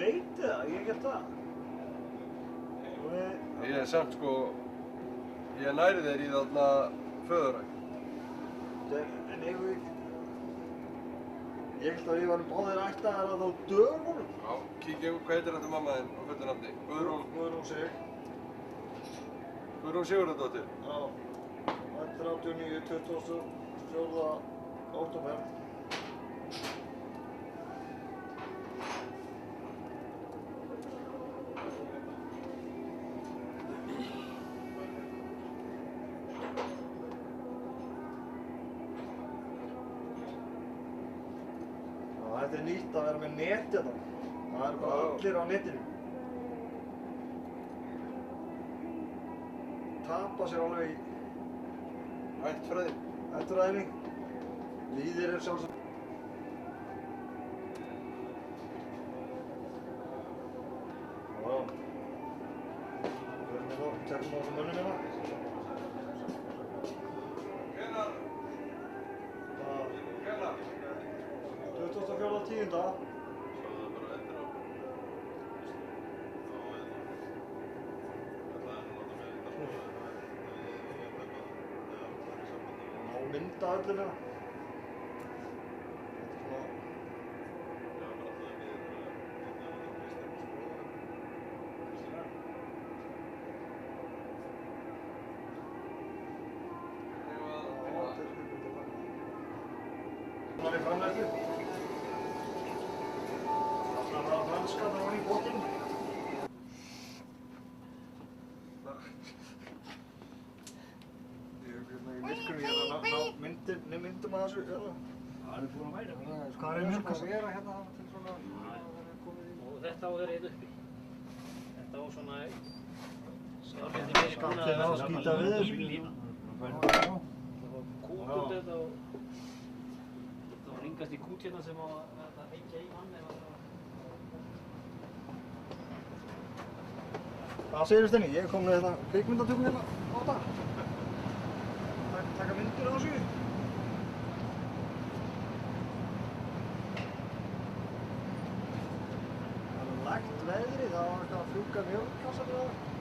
leit eða? Ég get það. Ég er samt sko, ég næri þér í þarna föðurækt. En eigum við... Ég held að við varum báðir ættaðir að á dögunum. Já, kíkjum, hvað heitir þetta mamma þinn á fullu nafni? Guðrún Sig. Guðrún Sigurðardóttir? Já. 39, 24. október. Þetta er nýtt að vera með net hérna. Það eru bara allir á netinu. Tapa sér alveg í Ættfræði? ættfræðinni. Lýðir er sjálfsagt. Já. Við erum hérna, tekum á þessum mönnum hérna. Hvenær? Hvenær? 24.10. Sjáðu það bara eftir á. Ná mynda öllum hérna. Það er framleiðslu. Það var franska, það var í bókinn. Ég er hérna í myrkrinu, ég er að ná myndum að þessu. Það er búin að væra. Hvað er mjölkassa? Vera hérna til svona... Og þetta á að vera einn uppi. Þetta á svona... Skattinn á að skýta við þessu. Líflína. Kút út þetta og... Það var ringast í kút hérna sem á að hengja í hann eða... Hvað segirðu Steini? Ég kom með þetta kvikmyndatökum hérna á þetta. Taka myndir á þessu. Það er lagt veðri, það var eitthvað að fjúka mjölkassar eða...